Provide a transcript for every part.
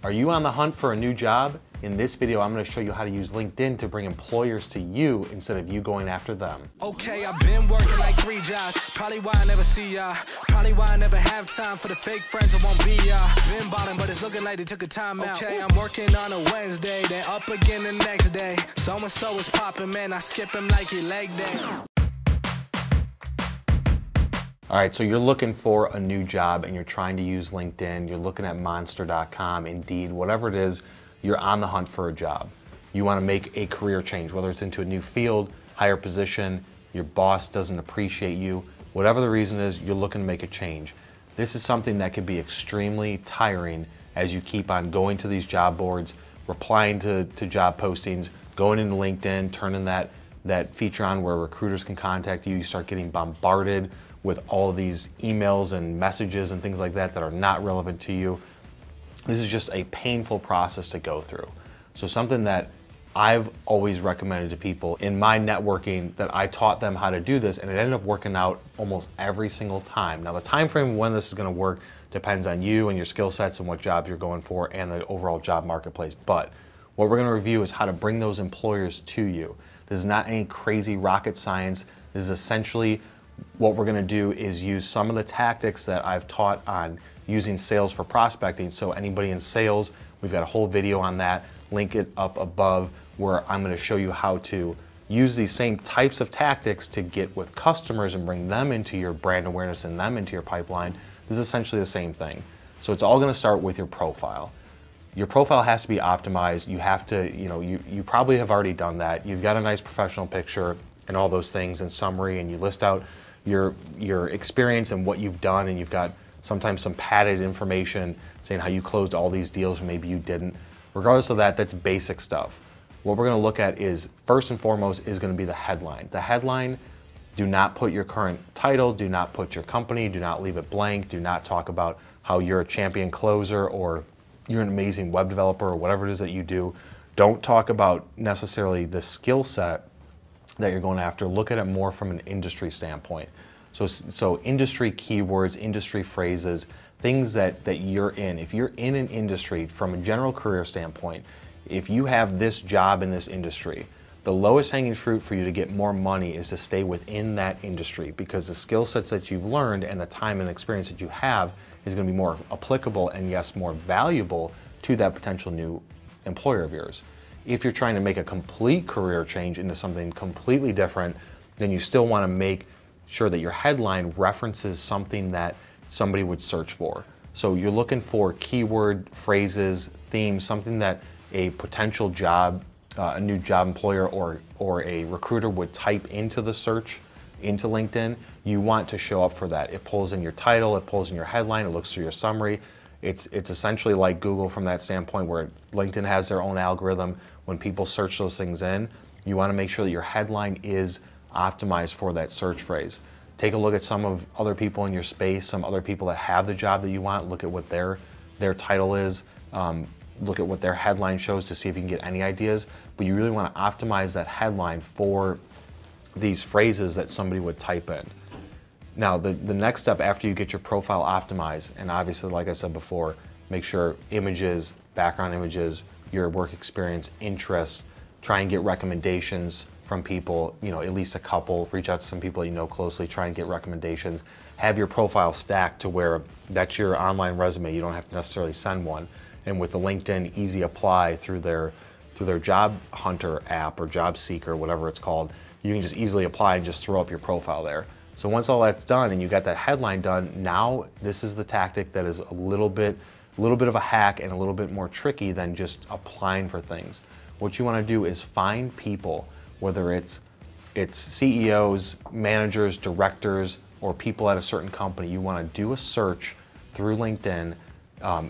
Are you on the hunt for a new job? In this video, I'm going to show you how to use LinkedIn to bring employers to you instead of you going after them. Okay, I've been working like 3 jobs. Probably why I never see ya. Probably why I never have time for the fake friends that won't be ya. Been ballin', but it's looking like they took a time out. Okay, I'm working on a Wednesday, then up again the next day. So-and-so is popping, man. I skip him like he leg day. All right, so you're looking for a new job and you're trying to use LinkedIn. You're looking at monster.com, Indeed, whatever it is, you're on the hunt for a job. You want to make a career change, whether it's into a new field, higher position, your boss doesn't appreciate you, whatever the reason is, you're looking to make a change. This is something that can be extremely tiring as you keep on going to these job boards, replying to job postings, going into LinkedIn, turning that feature on where recruiters can contact you. You start getting bombarded with all of these emails and messages and things like that that are not relevant to you. This is just a painful process to go through. So something that I've always recommended to people in my networking, that I taught them how to do this, and it ended up working out almost every single time. Now the time frame when this is going to work depends on you and your skill sets and what jobs you're going for and the overall job marketplace. But what we're going to review is how to bring those employers to you. This is not any crazy rocket science. This is essentially what we're going to do is use some of the tactics that I've taught on using sales for prospecting. So anybody in sales, we've got a whole video on that. Link it up above where I'm going to show you how to use these same types of tactics to get with customers and bring them into your brand awareness and them into your pipeline. This is essentially the same thing. So it's all going to start with your profile. Your profile has to be optimized. You have to, you probably have already done that. You've got a nice professional picture and all those things in summary, and you list out your experience and what you've done, and you've got sometimes some padded information saying how you closed all these deals or maybe you didn't. Regardless of that, that's basic stuff. What we're going to look at is, first and foremost, is going to be the headline. The headline, do not put your current title, do not put your company, do not leave it blank, do not talk about how you're a champion closer or you're an amazing web developer or whatever it is that you do. Don't talk about necessarily the skill set that you're going after. Look at it more from an industry standpoint. So industry keywords, industry phrases, things that you're in. If you're in an industry from a general career standpoint, if you have this job in this industry, the lowest hanging fruit for you to get more money is to stay within that industry, because the skill sets that you've learned and the time and experience that you have is going to be more applicable and, yes, more valuable to that potential new employer of yours. If you're trying to make a complete career change into something completely different, then you still want to make sure that your headline references something that somebody would search for. So you're looking for keyword phrases, themes, something that a potential job, a new job employer or a recruiter would type into the search into LinkedIn. You want to show up for that. It pulls in your title, it pulls in your headline, it looks through your summary. It's essentially like Google from that standpoint, where LinkedIn has their own algorithm. When people search those things in, you want to make sure that your headline is optimized for that search phrase. Take a look at some of other people in your space, some other people that have the job that you want. Look at what their title is. Look at what their headline shows to see if you can get any ideas. But you really want to optimize that headline for these phrases that somebody would type in. Now, the next step after you get your profile optimized, and obviously, like I said before, make sure images, background images, your work experience, interests, try and get recommendations from people, at least a couple. Reach out to some people that you know closely, try and get recommendations. Have your profile stacked to where that's your online resume. You don't have to necessarily send one. And with the LinkedIn Easy Apply through their Job Hunter app or Job Seeker, whatever it's called, you can just easily apply and just throw up your profile there. So once all that's done and you got that headline done, now this is the tactic that is a little bit of a hack and a little bit more tricky than just applying for things. What you want to do is find people, whether it's CEOs, managers, directors, or people at a certain company. You want to do a search through LinkedIn.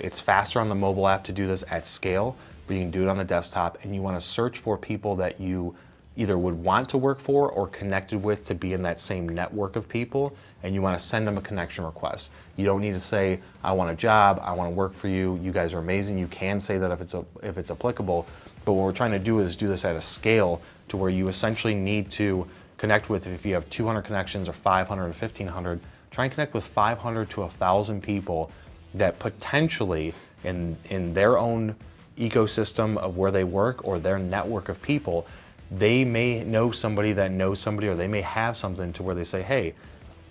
It's faster on the mobile app to do this at scale, but you can do it on the desktop, and you want to search for people that you either would want to work for or connected with to be in that same network of people, and you want to send them a connection request. You don't need to say, I want a job, I want to work for you, you guys are amazing. You can say that if it's applicable, but what we're trying to do is do this at a scale to where you essentially need to connect with, if you have 200 connections or 500 or 1,500, try and connect with 500 to 1,000 people that potentially in their own ecosystem of where they work or their network of people, they may know somebody that knows somebody, or they may have something to where they say, hey,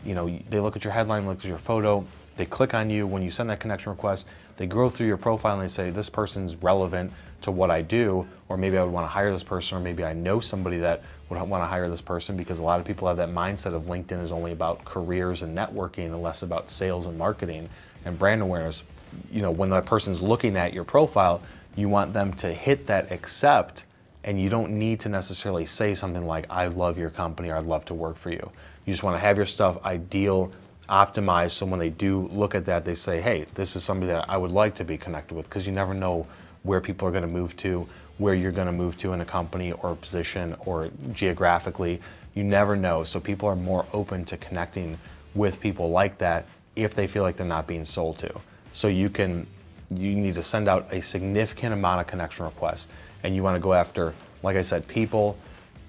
you know, they look at your headline, look at your photo, they click on you. When you send that connection request, they go through your profile and they say, this person's relevant to what I do, or maybe I would want to hire this person, or maybe I know somebody that would want to hire this person, because a lot of people have that mindset of LinkedIn is only about careers and networking and less about sales and marketing and brand awareness. You know, when that person's looking at your profile, you want them to hit that accept, and you don't need to necessarily say something like, I love your company, or I'd love to work for you. You just want to have your stuff ideal, optimized, so when they do look at that, they say, hey, this is somebody that I would like to be connected with, because you never know where people are going to move to, where you're going to move to in a company or a position or geographically. You never know. So people are more open to connecting with people like that if they feel like they're not being sold to. So you need to send out a significant amount of connection requests, and you want to go after, like I said, people,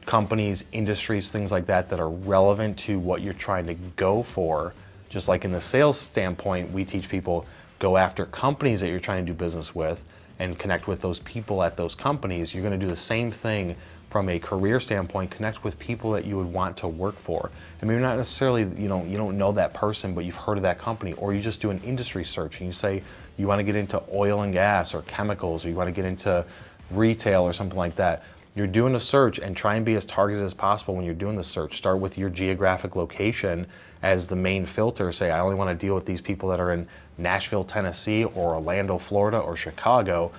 companies, industries, things like that are relevant to what you're trying to go for. Just like in the sales standpoint, we teach people, go after companies that you're trying to do business with and connect with those people at those companies. You're going to do the same thing from a career standpoint. Connect with people that you would want to work for. I mean, you're not necessarily, you don't know that person, but you've heard of that company, or you just do an industry search and you say you want to get into oil and gas or chemicals, or you want to get into retail or something like that. You're doing a search, and try and be as targeted as possible when you're doing the search. Start with your geographic location as the main filter. Say, I only want to deal with these people that are in Nashville, Tennessee, or Orlando, Florida, or Chicago.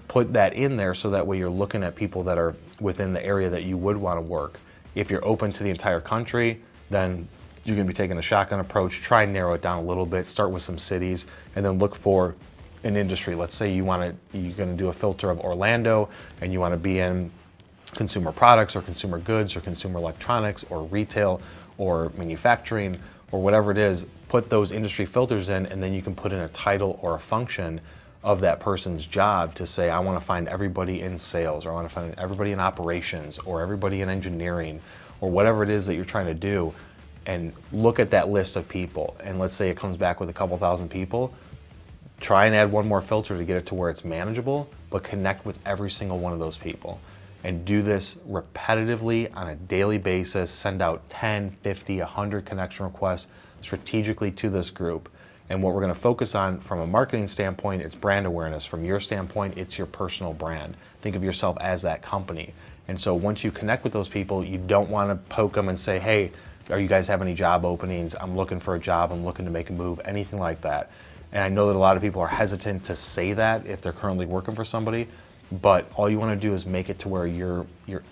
Put that in there so that way you're looking at people that are within the area that you would want to work. If you're open to the entire country, then you're going to be taking a shotgun approach. Try and narrow it down a little bit. Start with some cities, and then look for an industry. Let's say you're going to do a filter of Orlando, and you want to be in consumer products or consumer goods or consumer electronics or retail or manufacturing or whatever it is. Put those industry filters in, and then you can put in a title or a function of that person's job to say, I want to find everybody in sales, or I want to find everybody in operations, or everybody in engineering, or whatever it is that you're trying to do. And look at that list of people, and let's say it comes back with a couple thousand people. Try and add one more filter to get it to where it's manageable, but connect with every single one of those people. And do this repetitively on a daily basis. Send out 10, 50, 100 connection requests strategically to this group. And what we're going to focus on from a marketing standpoint, it's brand awareness. From your standpoint, it's your personal brand. Think of yourself as that company. And so once you connect with those people, you don't want to poke them and say, hey, are you guys have any job openings? I'm looking for a job. I'm looking to make a move, anything like that. And I know that a lot of people are hesitant to say that if they're currently working for somebody. But all you want to do is make it to where you're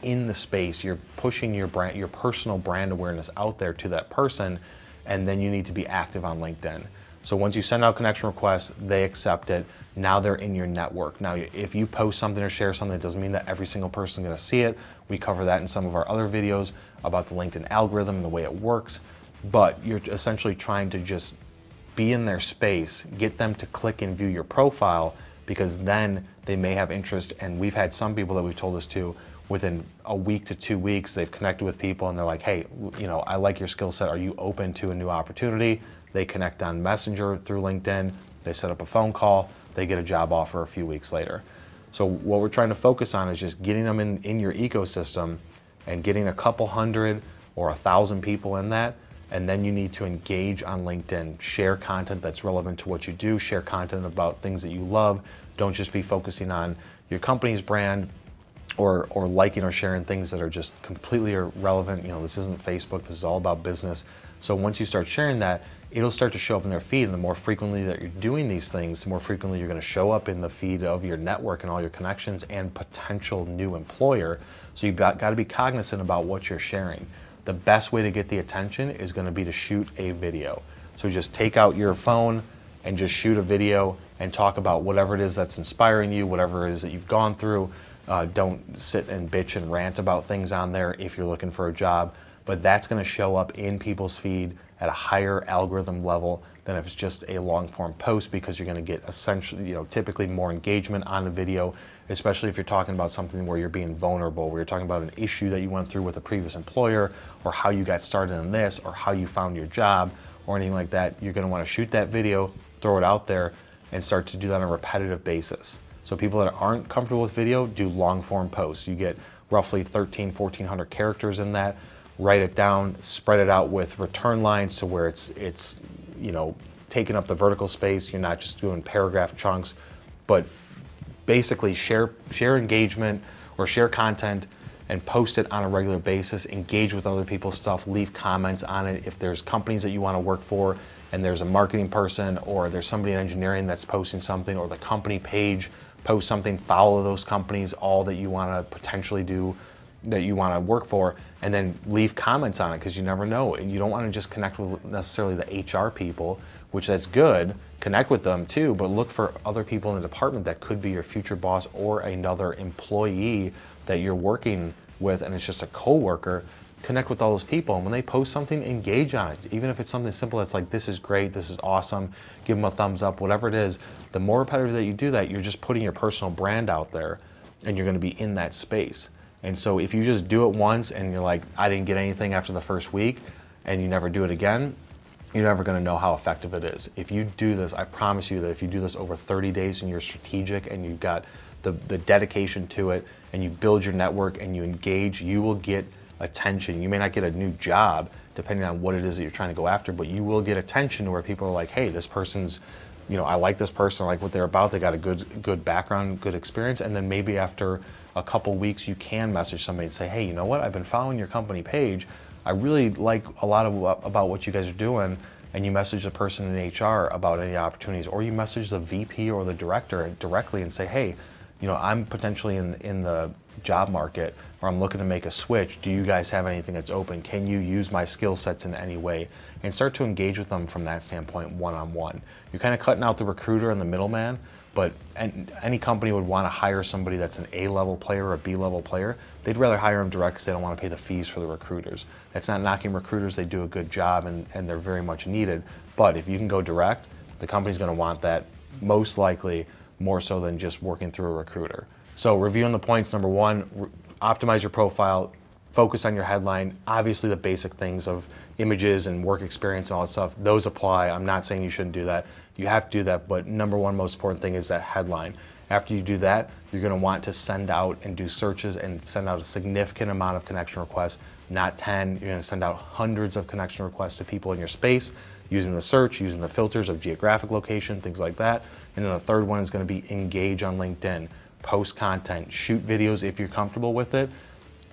in the space, you're pushing your brand, your personal brand awareness out there to that person, and then you need to be active on LinkedIn. So once you send out connection requests, they accept it. Now they're in your network. Now, if you post something or share something, it doesn't mean that every single person is going to see it. We cover that in some of our other videos about the LinkedIn algorithm and the way it works. But you're essentially trying to just be in their space, get them to click and view your profile, because then they may have interest. And we've had some people that we've told this to, within a week to 2 weeks, they've connected with people and they're like, hey, I like your skill set. Are you open to a new opportunity? They connect on Messenger through LinkedIn. They set up a phone call. They get a job offer a few weeks later. So what we're trying to focus on is just getting them in your ecosystem and getting a couple hundred or 1,000 people in that. And then you need to engage on LinkedIn, share content that's relevant to what you do, share content about things that you love. Don't just be focusing on your company's brand or liking or sharing things that are just completely irrelevant. This isn't Facebook, this is all about business. So once you start sharing that, it'll start to show up in their feed. And the more frequently that you're doing these things, the more frequently you're going to show up in the feed of your network and all your connections and potential new employer. So you've got to be cognizant about what you're sharing. The best way to get the attention is going to be to shoot a video. So just take out your phone and just shoot a video and talk about whatever it is that's inspiring you, whatever it is that you've gone through. Don't sit and bitch and rant about things on there if you're looking for a job, but that's going to show up in people's feed at a higher algorithm level than if it's just a long form post, because you're going to get essentially, typically more engagement on the video, especially if you're talking about something where you're being vulnerable, where you're talking about an issue that you went through with a previous employer, or how you got started in this, or how you found your job, or anything like that. You're going to want to shoot that video, throw it out there, and start to do that on a repetitive basis. So people that aren't comfortable with video, do long form posts. You get roughly 1,400 characters in that. Write it down, spread it out with return lines to where it's you know, taking up the vertical space. You're not just doing paragraph chunks, but basically share engagement or share content and post it on a regular basis. Engage with other people's stuff, leave comments on it. If there's companies that you want to work for and there's a marketing person or there's somebody in engineering that's posting something, or the company page post something, follow those companies, all that you want to potentially do, that you want to work for, and then leave comments on it, because you never know. And you don't want to just connect with necessarily the HR people, which that's good, connect with them too, but look for other people in the department that could be your future boss or another employee that you're working with and it's just a coworker. Connect with all those people, and when they post something, engage on it. Even if it's something simple that's like, this is great, this is awesome, give them a thumbs up, whatever it is. The more repetitive that you do that, you're just putting your personal brand out there and you're going to be in that space. And so if you just do it once and you're like, I didn't get anything after the first week, and you never do it again, you're never going to know how effective it is. If you do this, I promise you that if you do this over 30 days and you're strategic and you've got the dedication to it and you build your network and you engage, you will get attention. You may not get a new job depending on what it is that you're trying to go after, but you will get attention where people are like, hey, this person's, you know, I like this person, I like what they're about, they got a good background, good experience. And then maybe after a couple weeks, you can message somebody and say, hey, you know what, I've been following your company page. I really like a lot of about what you guys are doing. And you message the person in HR about any opportunities, or you message the VP or the director directly and say, hey, you know, I'm potentially in the job market, or I'm looking to make a switch. Do you guys have anything that's open? Can you use my skill sets in any way? And start to engage with them from that standpoint, one-on-one. You're kind of cutting out the recruiter and the middleman, but any company would want to hire somebody that's an A-level player or a B-level player. They'd rather hire them direct because they don't want to pay the fees for the recruiters. That's not knocking recruiters. They do a good job and they're very much needed. But if you can go direct, the company's going to want that most likely more so than just working through a recruiter. So reviewing the points, number one, optimize your profile, focus on your headline. Obviously the basic things of images and work experience and all that stuff, those apply. I'm not saying you shouldn't do that. You have to do that, but number one most important thing is that headline. After you do that, you're gonna want to send out and do searches and send out a significant amount of connection requests, not 10. You're gonna send out hundreds of connection requests to people in your space, using the search, using the filters of geographic location, things like that. And then the third one is gonna be engage on LinkedIn, post content, shoot videos if you're comfortable with it.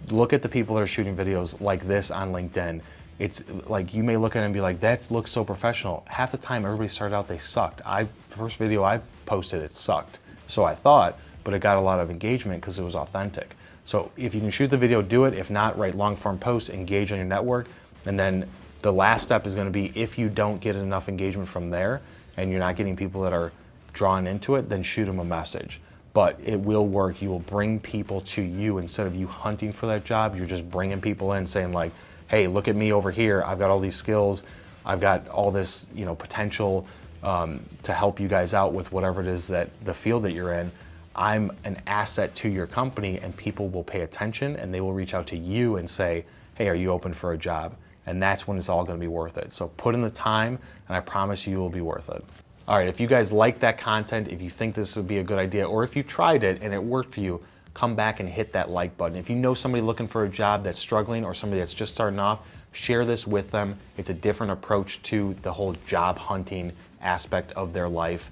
Look at the people that are shooting videos like this on LinkedIn. It's like, you may look at it and be like, that looks so professional. Half the time everybody started out, they sucked. The first video I posted, it sucked. So I thought, but it got a lot of engagement because it was authentic. So if you can shoot the video, do it. If not, write long form posts, engage on your network. And then the last step is gonna be, if you don't get enough engagement from there and you're not getting people that are drawn into it, then shoot them a message. But it will work. You will bring people to you instead of you hunting for that job. You're just bringing people in saying like, hey, look at me over here. I've got all these skills. I've got all this, you know, potential to help you guys out with whatever it is that the field that you're in. I'm an asset to your company, and people will pay attention and they will reach out to you and say, hey, are you open for a job? And that's when it's all going to be worth it. So put in the time, and I promise you it will be worth it. All right, if you guys like that content, if you think this would be a good idea, or if you tried it and it worked for you, come back and hit that like button. If you know somebody looking for a job that's struggling, or somebody that's just starting off, share this with them. It's a different approach to the whole job hunting aspect of their life.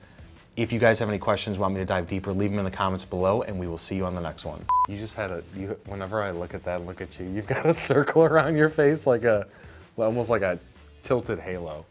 If you guys have any questions, want me to dive deeper, leave them in the comments below, and we will see you on the next one. You just had whenever I look at that and look at you, you've got a circle around your face like almost like a tilted halo.